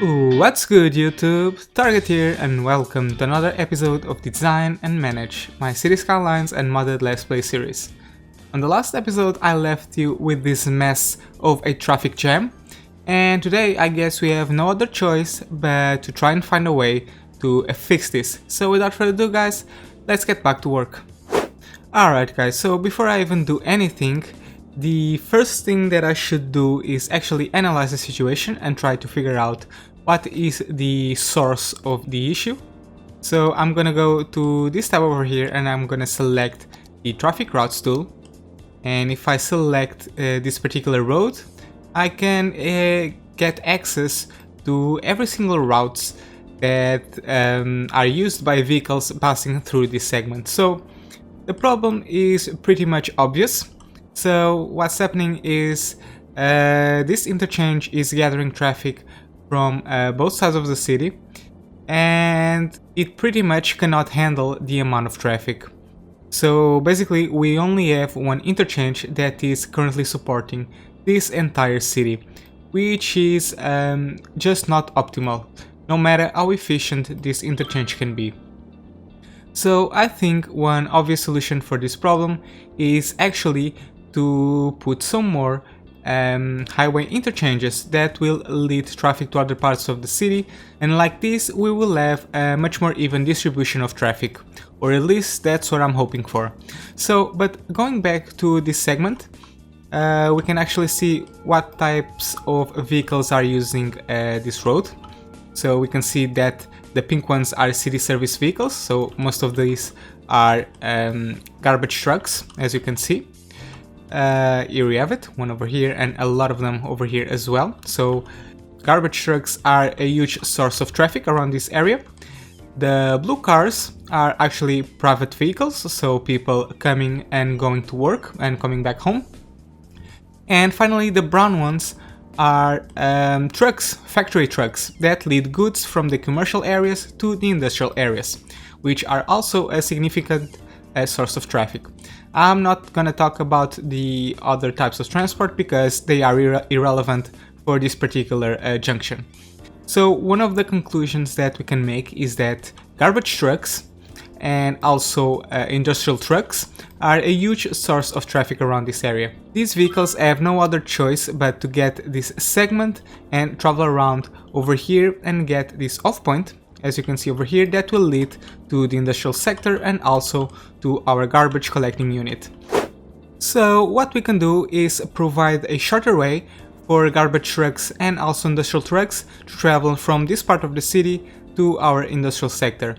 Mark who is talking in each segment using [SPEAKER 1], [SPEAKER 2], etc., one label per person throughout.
[SPEAKER 1] What's good YouTube? Target here and welcome to another episode of Design and Manage, my City Skylines and Modded Let's Play series. On the last episode I left you with this mess of a traffic jam, and today I guess we have no other choice but to try and find a way to fix this. So without further ado guys, let's get back to work. Alright guys, so before I even do anything, the first thing that I should do is actually analyze the situation and try to figure out what is the source of the issue. So I'm gonna go to this tab over here and I'm gonna select the traffic routes tool, and if I select this particular road, I can get access to every single routes that are used by vehicles passing through this segment. So the problem is pretty much obvious. So what's happening is this interchange is gathering traffic from both sides of the city, and it pretty much cannot handle the amount of traffic. So basically we only have one interchange that is currently supporting this entire city, which is just not optimal, no matter how efficient this interchange can be. So I think one obvious solution for this problem is actually to put some more highway interchanges that will lead traffic to other parts of the city, and like this we will have a much more even distribution of traffic, or at least that's what I'm hoping for. So, but going back to this segment, we can actually see what types of vehicles are using this road. So we can see that the pink ones are city service vehicles, so most of these are garbage trucks, as you can see. Here we have it, one over here and a lot of them over here as well. So garbage trucks are a huge source of traffic around this area. The blue cars are actually private vehicles, so people coming and going to work and coming back home. And finally the brown ones are trucks, factory trucks that lead goods from the commercial areas to the industrial areas, which are also a significant source of traffic. I'm not gonna talk about the other types of transport because they are irrelevant for this particular junction. So one of the conclusions that we can make is that garbage trucks and also industrial trucks are a huge source of traffic around this area. These vehicles have no other choice but to get this segment and travel around over here and get this off point, as you can see over here, that will lead to the industrial sector and also to our garbage collecting unit. So what we can do is provide a shorter way for garbage trucks and also industrial trucks to travel from this part of the city to our industrial sector.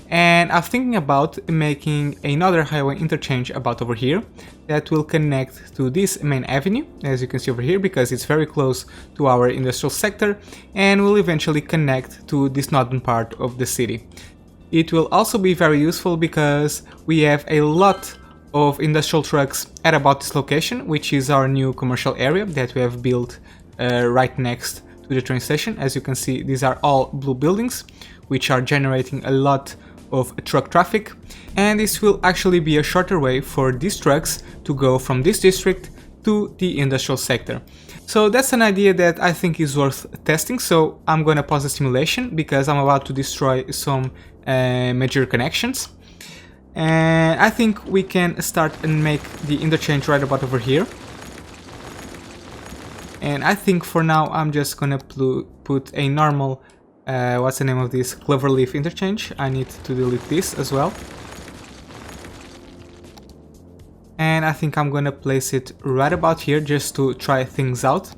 [SPEAKER 1] And I'm thinking about making another highway interchange about over here that will connect to this main avenue, as you can see over here, because it's very close to our industrial sector and will eventually connect to this northern part of the city. It will also be very useful because we have a lot of industrial trucks at about this location, which is our new commercial area that we have built right next to the train station. As you can see, these are all blue buildings which are generating a lot of truck traffic, and this will actually be a shorter way for these trucks to go from this district to the industrial sector. So that's an idea that I think is worth testing, so I'm gonna pause the simulation because I'm about to destroy some major connections. And I think we can start and make the interchange right about over here. And I think for now I'm just gonna put a normal what's the name of this? Cloverleaf interchange. I need to delete this as well. And I think I'm gonna place it right about here just to try things out.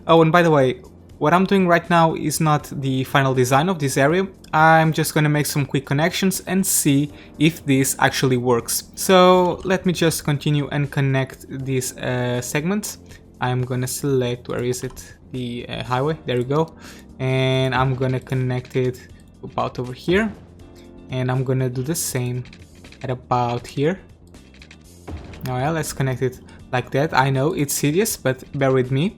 [SPEAKER 1] Oh, and by the way, what I'm doing right now is not the final design of this area. I'm just gonna make some quick connections and see if this actually works. So let me just continue and connect these segments. I'm gonna select, where is it? The highway, there we go. And I'm gonna connect it about over here, and I'm gonna do the same at about here. Now yeah, let's connect it like that. I know it's serious, but bear with me.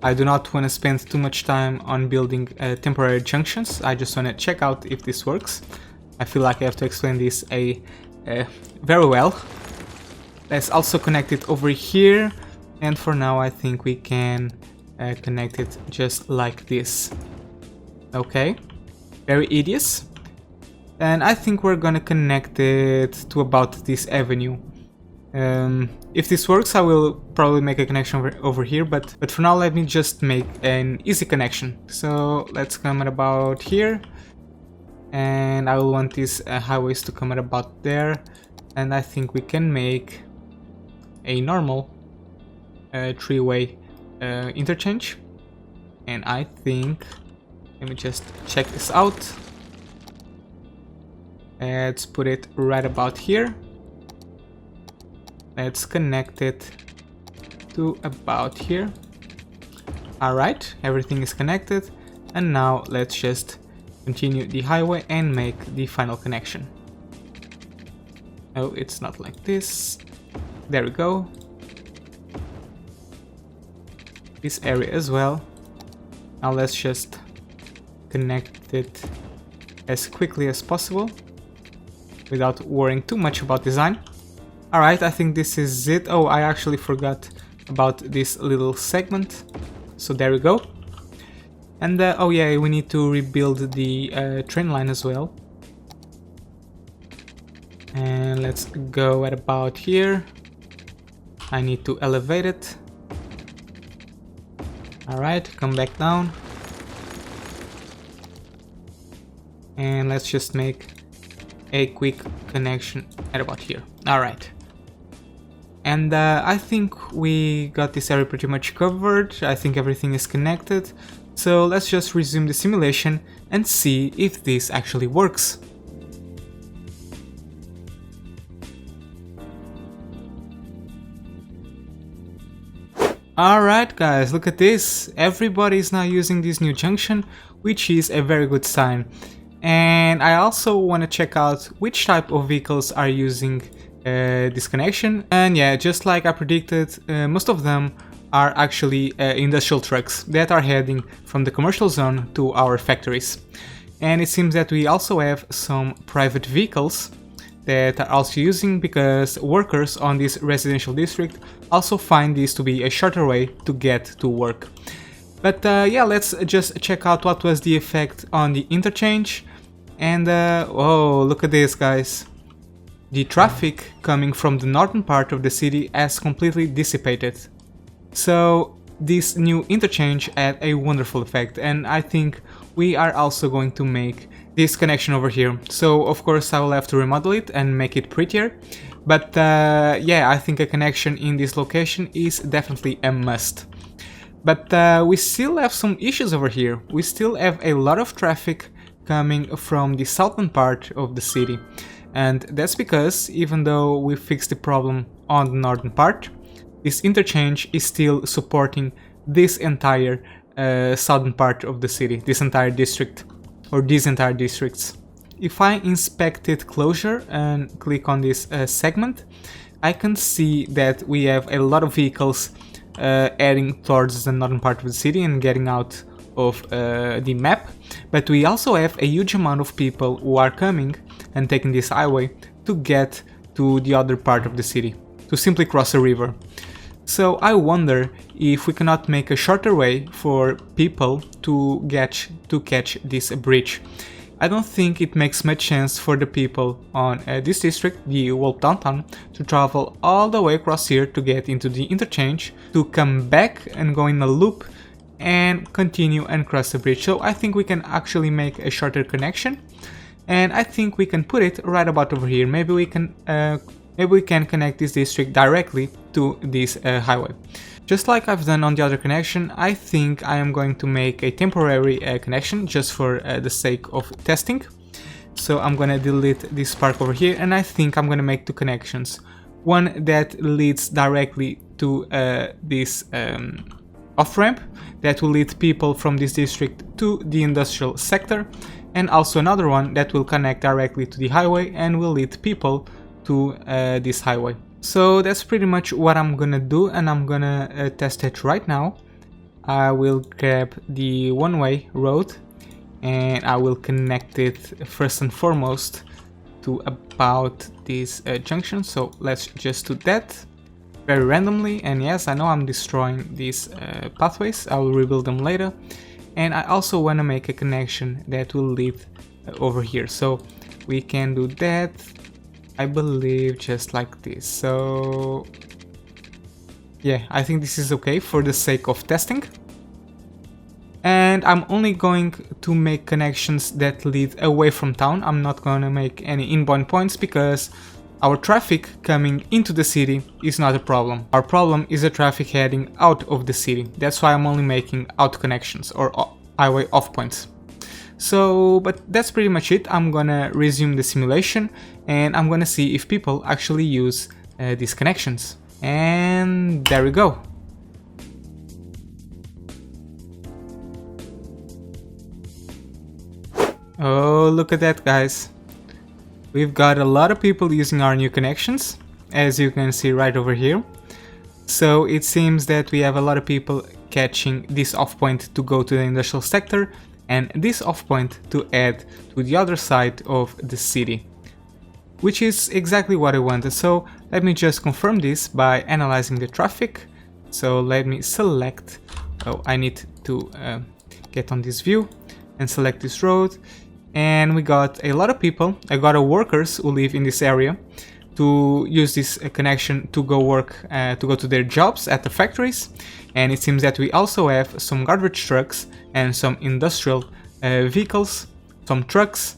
[SPEAKER 1] I do not want to spend too much time on building temporary junctions. I just want to check out if this works. I feel like I have to explain this very well. Let's also connect it over here, and for now I think we can connect it just like this. Okay, very hideous. And I think we're gonna connect it to about this avenue. If this works, I will probably make a connection over here, but for now let me just make an easy connection. So let's come at about here, and I will want these highways to come at about there, and I think we can make a normal three-way interchange. And I think, let me just check this out. Let's put it right about here. Let's connect it to about here. Alright, everything is connected, and now let's just continue the highway and make the final connection. Oh, it's not like this. There we go. This area as well. Now let's just connect it as quickly as possible without worrying too much about design. Alright, I think this is it. Oh, I actually forgot about this little segment. So there we go. And oh yeah, we need to rebuild the train line as well. And let's go at about here. I need to elevate it. Alright, come back down. And let's just make a quick connection at about here. Alright. And I think we got this area pretty much covered. I think everything is connected. So let's just resume the simulation and see if this actually works. Alright guys, look at this. Everybody is now using this new junction, which is a very good sign. And I also want to check out which type of vehicles are using this connection. And yeah, just like I predicted, most of them are actually industrial trucks that are heading from the commercial zone to our factories. And it seems that we also have some private vehicles that are also using, because workers on this residential district also find this to be a shorter way to get to work. But yeah, let's just check out what was the effect on the interchange. And oh, look at this guys. The traffic coming from the northern part of the city has completely dissipated. So this new interchange had a wonderful effect, and I think we are also going to make this connection over here. So of course I will have to remodel it and make it prettier, but yeah, I think a connection in this location is definitely a must. But we still have some issues over here. We still have a lot of traffic coming from the southern part of the city, and that's because even though we fixed the problem on the northern part, this interchange is still supporting this entire southern part of the city, this entire district, or these entire districts. If I inspect it closer and click on this segment, I can see that we have a lot of vehicles heading towards the northern part of the city and getting out of the map, but we also have a huge amount of people who are coming and taking this highway to get to the other part of the city, to simply cross a river. So I wonder if we cannot make a shorter way for people to catch this bridge. I don't think it makes much sense for the people on this district, the Wolf Downtown, to travel all the way across here to get into the interchange, to come back and go in a loop and continue and cross the bridge. So I think we can actually make a shorter connection, and I think we can put it right about over here. Maybe we can connect this district directly to this highway. Just like I've done on the other connection, I think I am going to make a temporary connection just for the sake of testing. So I'm gonna delete this park over here, and I think I'm gonna make two connections. One that leads directly to this off-ramp that will lead people from this district to the industrial sector, and also another one that will connect directly to the highway and will lead people to this highway. So that's pretty much what I'm gonna do, and I'm gonna test it right now. I will grab the one-way road and I will connect it first and foremost to about this junction. So let's just do that. very randomly. And yes, I know I'm destroying these pathways. I will rebuild them later. And I also want to make a connection that will lead over here. So we can do that, I believe, just like this. So yeah, I think this is okay for the sake of testing. And I'm only going to make connections that lead away from town. I'm not going to make any inbound points because our traffic coming into the city is not a problem. Our problem is the traffic heading out of the city. That's why I'm only making out connections or highway off points. So, but that's pretty much it. I'm gonna resume the simulation and I'm gonna see if people actually use these connections. And there we go. Oh, look at that, guys. We've got a lot of people using our new connections, as you can see right over here. So it seems that we have a lot of people catching this off point to go to the industrial sector and this off point to head to the other side of the city, which is exactly what I wanted. So let me just confirm this by analyzing the traffic. So let me select, oh, I need to get on this view and select this road. And we got a lot of people, I got a workers who live in this area to use this connection to go work, to go to their jobs at the factories. And it seems that we also have some garbage trucks and some industrial vehicles, some trucks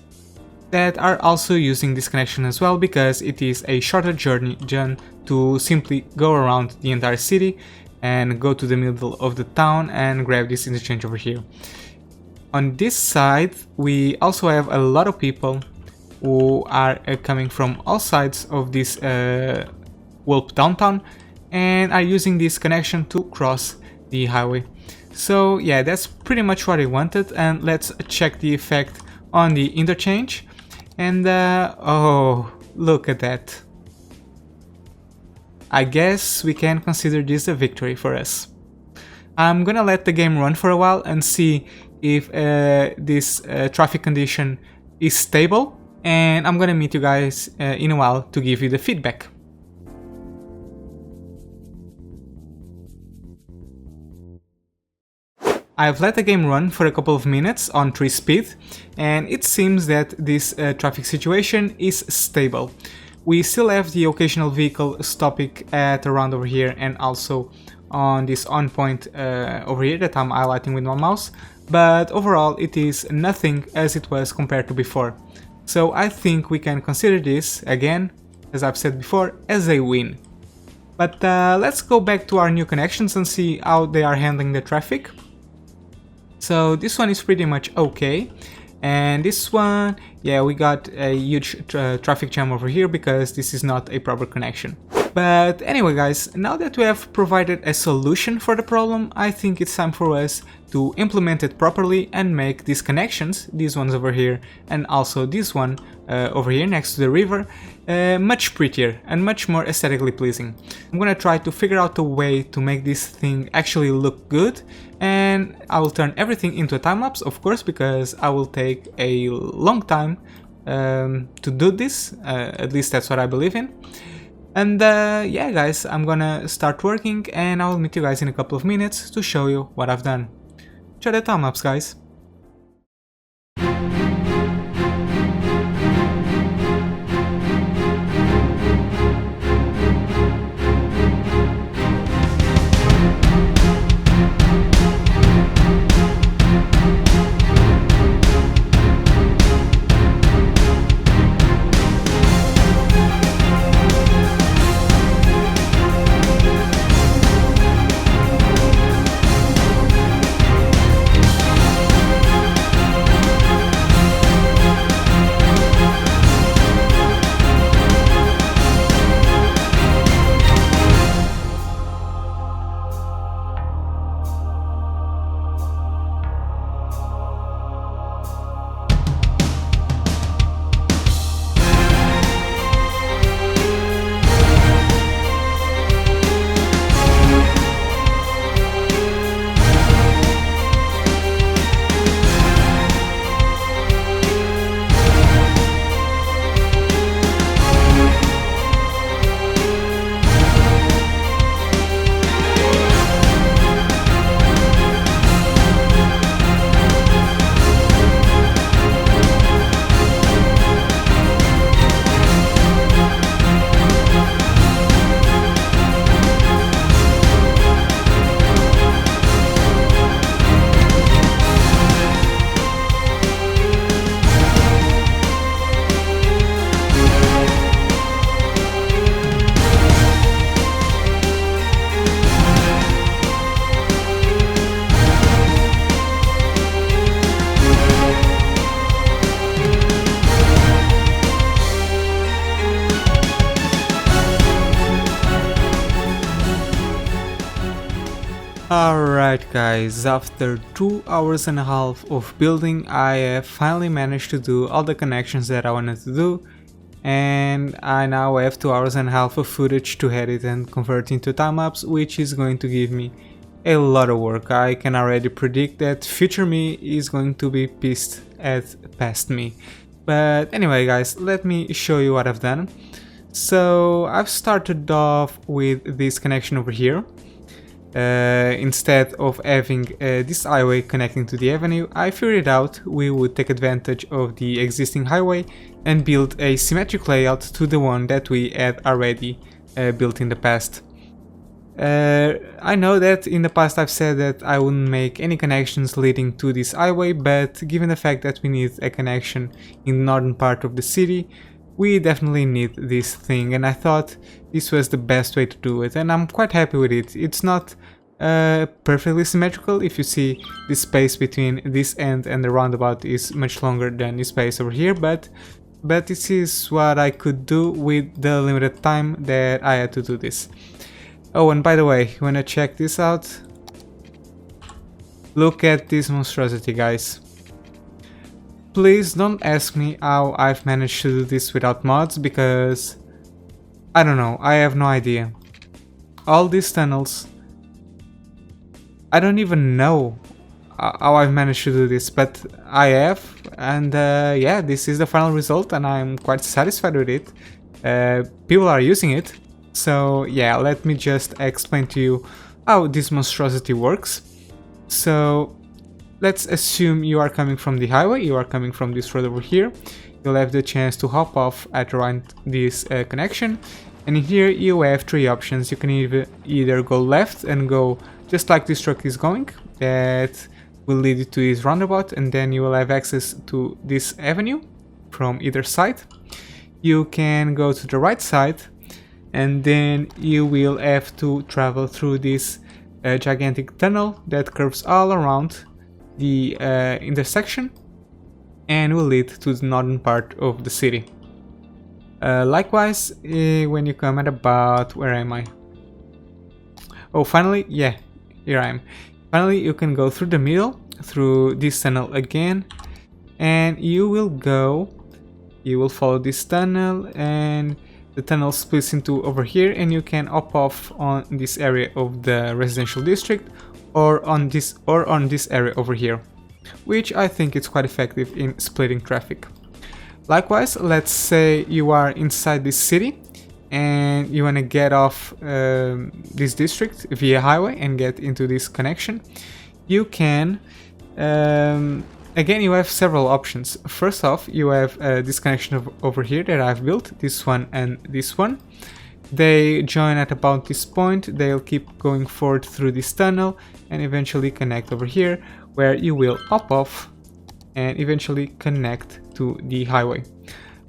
[SPEAKER 1] that are also using this connection as well, because it is a shorter journey to simply go around the entire city and go to the middle of the town and grab this interchange over here. On this side, we also have a lot of people who are coming from all sides of this Wolp downtown and are using this connection to cross the highway. So yeah, that's pretty much what I wanted, and let's check the effect on the interchange. And oh, look at that. I guess we can consider this a victory for us. I'm gonna let the game run for a while and see if this traffic condition is stable, and I'm gonna meet you guys in a while to give you the feedback. I've let the game run for a couple of minutes on 3 speed, and it seems that this traffic situation is stable. We still have the occasional vehicle stopping at around over here and also on this on point over here that I'm highlighting with my mouse, but overall it is nothing as it was compared to before. So I think we can consider this, again, as I've said before, as a win. But let's go back to our new connections and see how they are handling the traffic. So this one is pretty much okay, and this one, yeah, we got a huge traffic jam over here because this is not a proper connection. But anyway guys, now that we have provided a solution for the problem, I think it's time for us to implement it properly and make these connections, these ones over here and also this one over here next to the river, much prettier and much more aesthetically pleasing. I'm gonna try to figure out a way to make this thing actually look good, and I will turn everything into a time-lapse, of course, because I will take a long time to do this, at least that's what I believe in. And yeah guys, I'm gonna start working and I will meet you guys in a couple of minutes to show you what I've done. Enjoy the time-lapse, guys. Alright guys, after 2 hours and a half of building, I have finally managed to do all the connections that I wanted to do, and I now have 2 hours and a half of footage to edit and convert into time-lapse, which is going to give me a lot of work. I can already predict that future me is going to be pissed at past me. But anyway guys, let me show you what I've done. So I've started off with this connection over here. Instead of having this highway connecting to the avenue, I figured out we would take advantage of the existing highway and build a symmetric layout to the one that we had already built in the past. I know that in the past I've said that I wouldn't make any connections leading to this highway, but given the fact that we need a connection in the northern part of the city, we definitely need this thing, and I thought this was the best way to do it, and I'm quite happy with it. It's not perfectly symmetrical. If you see, the space between this end and the roundabout is much longer than the space over here, but this is what I could do with the limited time that I had to do this. Oh, and by the way, you wanna check this out? Look at this monstrosity, guys. Please don't ask me how I've managed to do this without mods, because I don't know, I have no idea. All these tunnels, I don't even know how I've managed to do this, but I have, and yeah, this is the final result and I'm quite satisfied with it. People are using it, so yeah, let me just explain to you how this monstrosity works. So let's assume you are coming from the highway, you are coming from this road over here. You'll have the chance to hop off at around this connection, and in here you have three options. You can either go left and go just like this truck is going, that will lead you to this roundabout, and then you will have access to this avenue from either side. You can go to the right side, and then you will have to travel through this gigantic tunnel that curves all around the intersection and will lead to the northern part of the city. Likewise, when you come at about, where am I? Oh, finally, yeah, here I am. Finally, you can go through the middle, through this tunnel again, and you will follow this tunnel, and the tunnel splits into over here, and you can hop off on this area of the residential district, or on this area over here, which I think is quite effective in splitting traffic. Likewise, let's say you are inside this city and you want to get off this district via highway and get into this connection. You can, again, you have several options. First off, you have this connection over here that I've built, this one and this one. They join at about this point, they'll keep going forward through this tunnel and eventually connect over here, where you will hop off and eventually connect to the highway.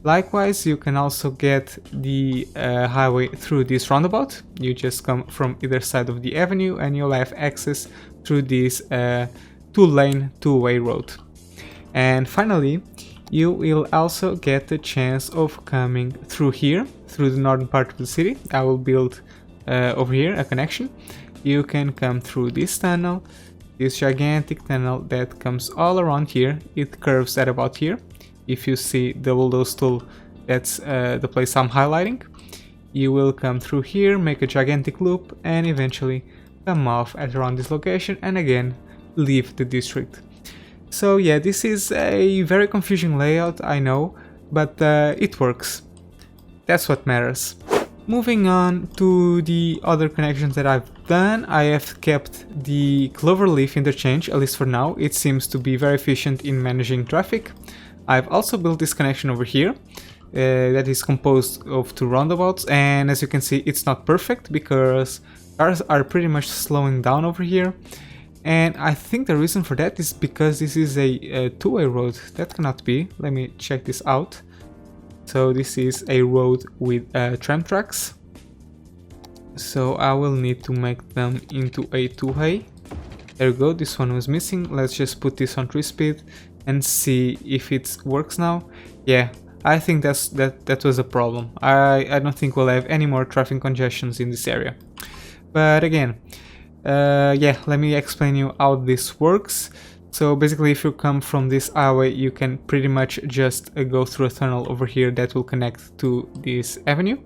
[SPEAKER 1] Likewise, you can also get the highway through this roundabout. You just come from either side of the avenue and you'll have access through this two-lane, two-way road. And finally, you will also get the chance of coming through here, through the northern part of the city. I will build over here a connection. You can come through this tunnel, this gigantic tunnel that comes all around here. It curves at about here. If you see the bulldoze tool, that's the place I'm highlighting. You will come through here, make a gigantic loop, and eventually come off at around this location and again leave the district. So yeah, this is a very confusing layout, I know, but it works. That's what matters. Moving on to the other connections that I've done, I have kept the cloverleaf interchange, at least for now. It seems to be very efficient in managing traffic. I've also built this connection over here that is composed of two roundabouts, and as you can see, it's not perfect because cars are pretty much slowing down over here. And I think the reason for that is because this is a two-way road. That cannot be. Let me check this out. So this is a road with tram tracks. So I will need to make them into a two-way. There we go, this one was missing. Let's just put this on 3-speed and see if it works now. Yeah, I think that was a problem. I don't think we'll have any more traffic congestions in this area. But again, Yeah, let me explain you how this works. So basically, if you come from this highway, you can pretty much just go through a tunnel over here that will connect to this avenue,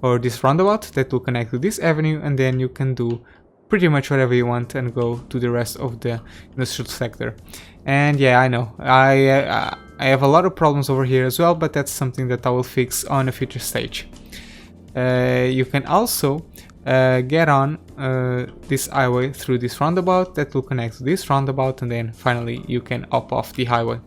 [SPEAKER 1] or this roundabout that will connect to this avenue, and then you can do pretty much whatever you want and go to the rest of the industrial sector. And yeah, I know, I have a lot of problems over here as well, but that's something that I will fix on a future stage. You can also get on this highway through this roundabout that will connect to this roundabout, and then finally you can hop off the highway.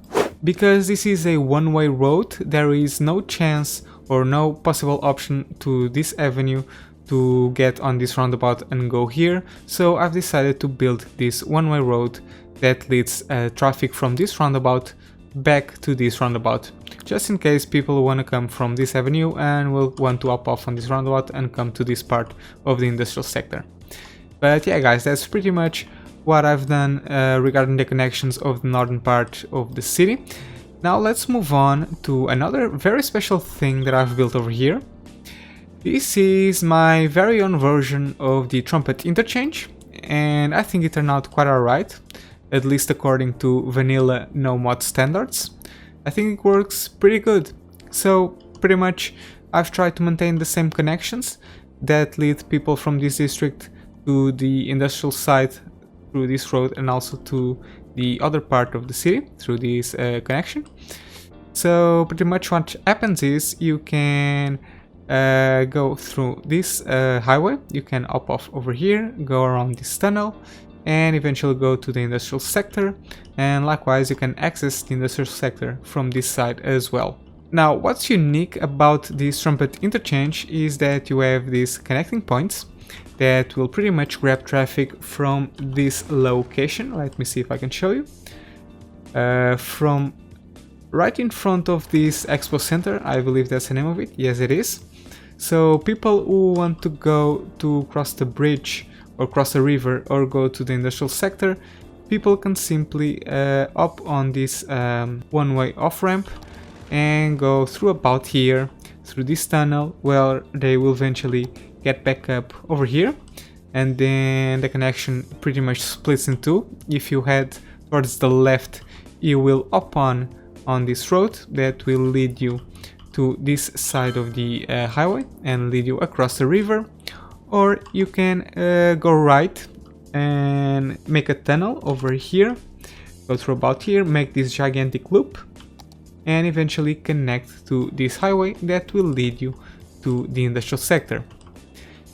[SPEAKER 1] Because this is a one-way road, there is no chance or no possible option to this avenue to get on this roundabout and go here, so I've decided to build this one-way road that leads traffic from this roundabout back to this roundabout, just in case people want to come from this avenue and will want to hop off on this roundabout and come to this part of the industrial sector. But yeah guys, that's pretty much what I've done regarding the connections of the northern part of the city. Now let's move on to another very special thing that I've built over here. This is my very own version of the trumpet interchange, and I think it turned out quite alright, at least according to vanilla no mod standards. I think it works pretty good. So pretty much I've tried to maintain the same connections that lead people from this district to the industrial site through this road, and also to the other part of the city through this connection. So pretty much what happens is you can go through this highway, you can hop off over here, go around this tunnel, and eventually go to the industrial sector, and likewise you can access the industrial sector from this side as well. Now what's unique about this trumpet interchange is that you have these connecting points that will pretty much grab traffic from this location. Let me see if I can show you. From right in front of this expo center, I believe that's the name of it, yes it is. So people who want to go to cross the bridge or cross a river or go to the industrial sector, people can simply hop on this one-way off-ramp and go through about here, through this tunnel, where they will eventually get back up over here, and then the connection pretty much splits in two. If you head towards the left, you will hop on this road that will lead you to this side of the highway and lead you across the river, or you can go right and make a tunnel over here, go through about here, make this gigantic loop, and eventually connect to this highway that will lead you to the industrial sector.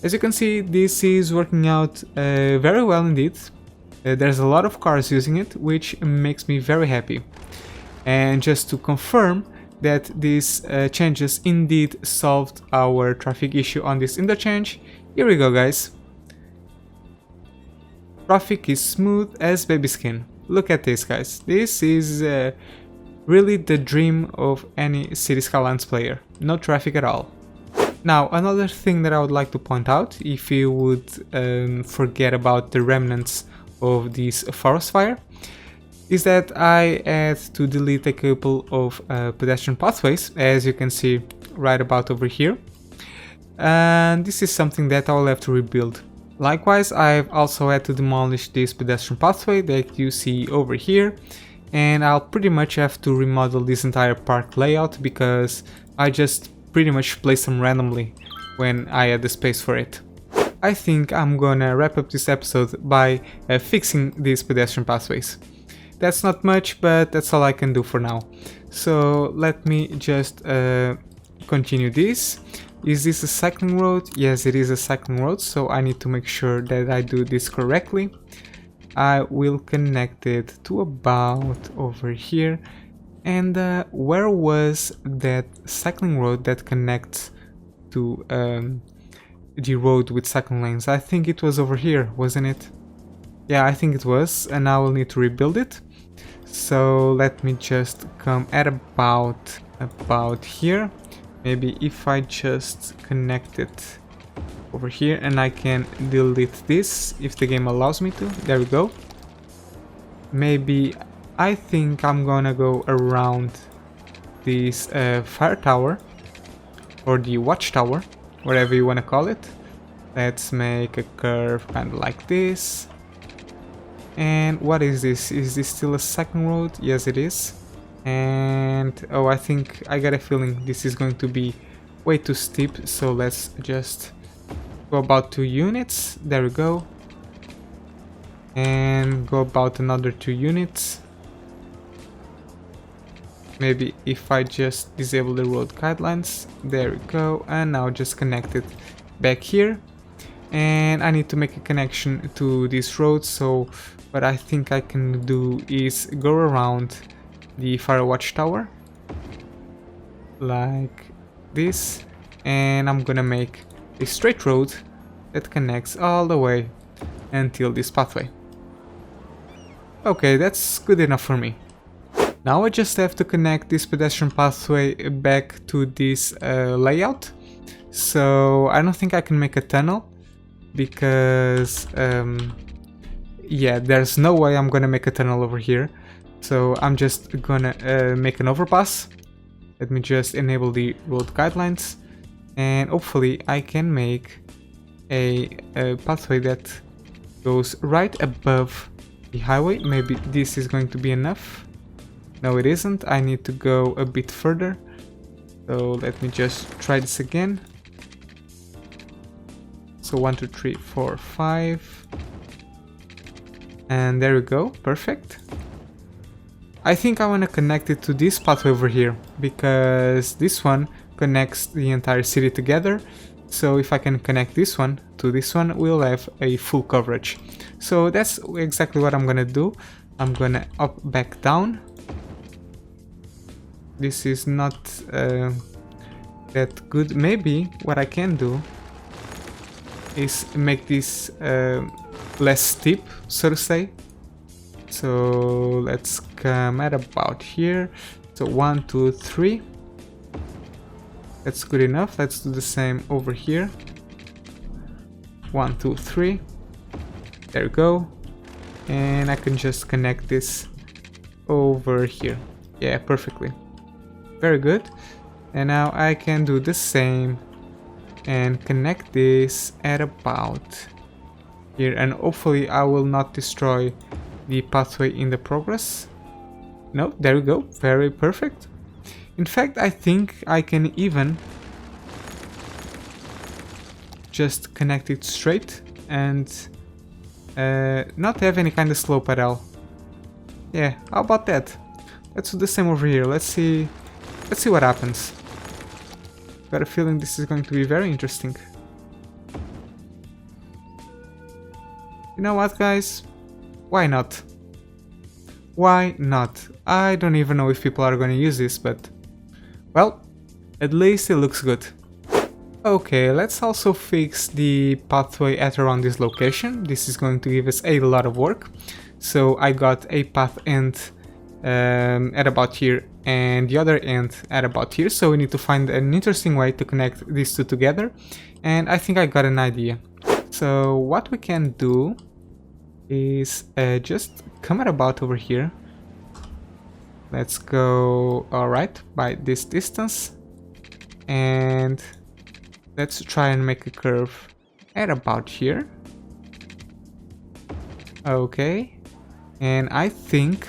[SPEAKER 1] As you can see, this is working out very well indeed. There's a lot of cars using it, which makes me very happy. And just to confirm that these changes indeed solved our traffic issue on this interchange, here we go guys. Traffic is smooth as baby skin. Look at this guys. This is really the dream of any City Skylines player. No traffic at all. Now another thing that I would like to point out, if you would forget about the remnants of this forest fire, is that I had to delete a couple of pedestrian pathways, as you can see right about over here, and this is something that I'll have to rebuild. Likewise, I've also had to demolish this pedestrian pathway that you see over here, and I'll pretty much have to remodel this entire park layout because I just pretty much placed them randomly when I had the space for it. I think I'm gonna wrap up this episode by fixing these pedestrian pathways. That's not much, but that's all I can do for now. So let me just continue this. Is this a cycling road? Yes, it is a cycling road, so I need to make sure that I do this correctly. I will connect it to about over here. And where was that cycling road that connects to the road with cycling lanes? I think it was over here, wasn't it? Yeah, I think it was, and I will need to rebuild it. So let me just come at about here. Maybe if I just connect it over here, and I can delete this if the game allows me to. There we go. Maybe I think I'm gonna go around this fire tower, or the watchtower, whatever you wanna call it. Let's make a curve kind of like this. And what is this? Is this still a second road? Yes, it is. And oh, I think I got a feeling this is going to be way too steep, so let's just go about 2 units. There we go. And go about another 2 units. Maybe if I just disable the road guidelines. There we go. And now just connect it back here. And I need to make a connection to this road, so what I think I can do is go around the fire watchtower like this, and I'm gonna make a straight road that connects all the way until this pathway. Okay, that's good enough for me. Now I just have to connect this pedestrian pathway back to this layout. So I don't think I can make a tunnel because yeah, there's no way I'm gonna make a tunnel over here. So I'm just gonna make an overpass. Let me just enable the road guidelines, and hopefully I can make a pathway that goes right above the highway. Maybe this is going to be enough. No, it isn't. I need to go a bit further. So let me just try this again. So 1, 2, 3, 4, 5. And there we go. Perfect. I think I want to connect it to this pathway over here, because this one connects the entire city together. So if I can connect this one to this one, we'll have a full coverage. So that's exactly what I'm gonna do. I'm gonna up, back, down. This is not that good. Maybe what I can do is make this less steep, so to say. So let's come at about here. So 1, 2, 3. That's good enough. Let's do the same over here. 1, 2, 3. There we go. And I can just connect this over here. Yeah, perfectly. Very good. And now I can do the same and connect this at about here. And hopefully I will not destroy the pathway in the progress. No, there we go. Very perfect. In fact, I think I can even just connect it straight and not have any kind of slope at all. Yeah, how about that? Let's do the same over here. Let's see what happens. Got a feeling this is going to be very interesting. You know what, guys? Why not? Why not? I don't even know if people are going to use this, but well, at least it looks good. Okay, let's also fix the pathway at around this location. This is going to give us a lot of work. So I got a path end at about here and the other end at about here. So we need to find an interesting way to connect these two together. And I think I got an idea. So what we can do is just come at about over here. Let's go alright by this distance. And let's try and make a curve at about here. Okay. And I think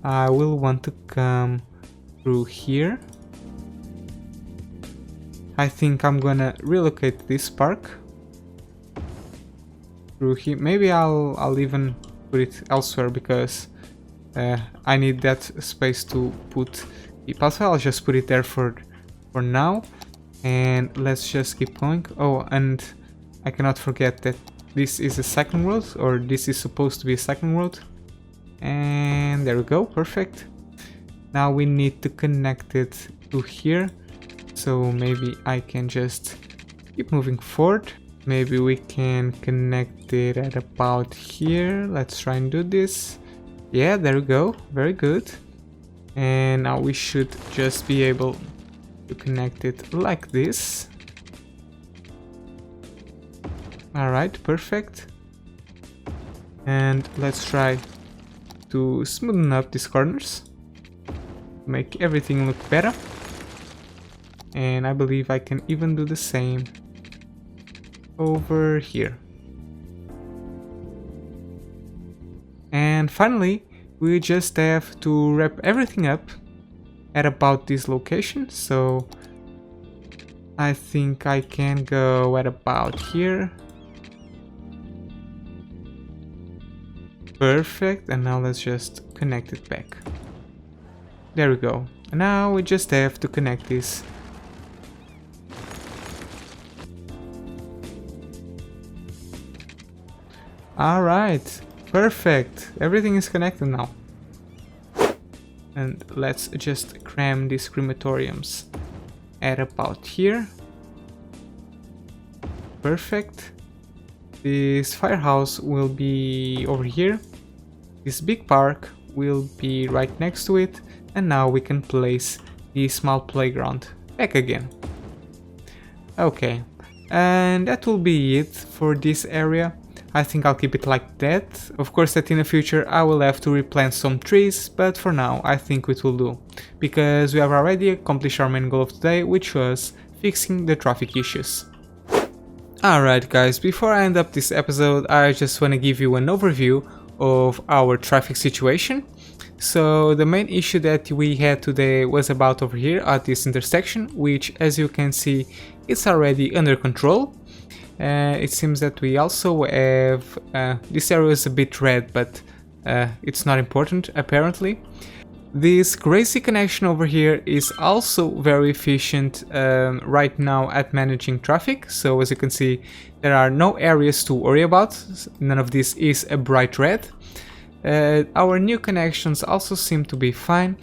[SPEAKER 1] I will want to come through here. I think I'm gonna relocate this park through here. Maybe I'll even put it elsewhere because I need that space to put the pathway. I'll just put it there for now. And let's just keep going. Oh, and I cannot forget that this is a second road, or this is supposed to be a second road. And there we go, perfect. Now we need to connect it to here. So maybe I can just keep moving forward. Maybe we can connect it at about here. Let's try and do this. Yeah, there we go, very good. And now we should just be able to connect it like this. Alright, perfect. And let's try to smoothen up these corners, make everything look better. And I believe I can even do the same over here. And finally, we just have to wrap everything up at about this location. So I think I can go at about here. Perfect, and now let's just connect it back. There we go. And now we just have to connect this. Alright, perfect. Everything is connected now. And let's just cram these crematoriums at about here. Perfect. This firehouse will be over here. This big park will be right next to it. And now we can place the small playground back again. Okay, and that will be it for this area. I think I'll keep it like that. Of course that in the future I will have to replant some trees, but for now I think it will do. Because we have already accomplished our main goal of today, which was fixing the traffic issues. Alright guys, before I end up this episode, I just want to give you an overview of our traffic situation. So the main issue that we had today was about over here at this intersection, which as you can see it's already under control. It seems that we also have, this area is a bit red, but it's not important apparently. This crazy connection over here is also very efficient right now at managing traffic. So as you can see, there are no areas to worry about. None of this is a bright red. Our new connections also seem to be fine.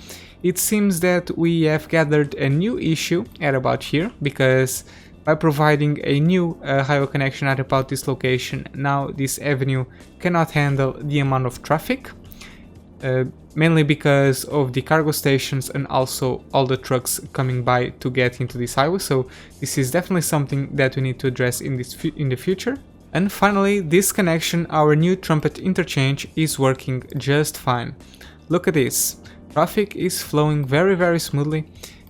[SPEAKER 1] It seems that we have gathered a new issue at about here, because by providing a new highway connection at about this location, now this avenue cannot handle the amount of traffic. Mainly because of the cargo stations and also all the trucks coming by to get into this highway. So this is definitely something that we need to address in the future. And finally, this connection, our new trumpet interchange, is working just fine. Look at this. Traffic is flowing very smoothly,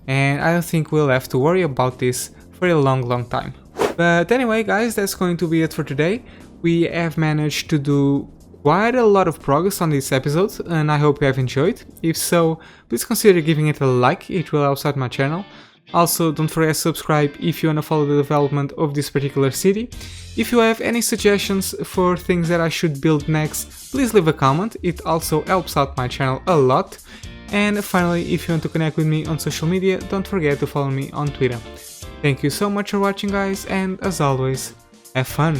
[SPEAKER 1] and I don't think we'll have to worry about this for a long time. But anyway guys, that's going to be it for today. We have managed to do quite a lot of progress on this episode, and I hope you have enjoyed. If so, please consider giving it a like, it will help out my channel. Also, don't forget to subscribe if you want to follow the development of this particular city. If you have any suggestions for things that I should build next, please leave a comment, it also helps out my channel a lot. And finally, if you want to connect with me on social media, don't forget to follow me on Twitter. Thank you so much for watching guys, and as always, have fun!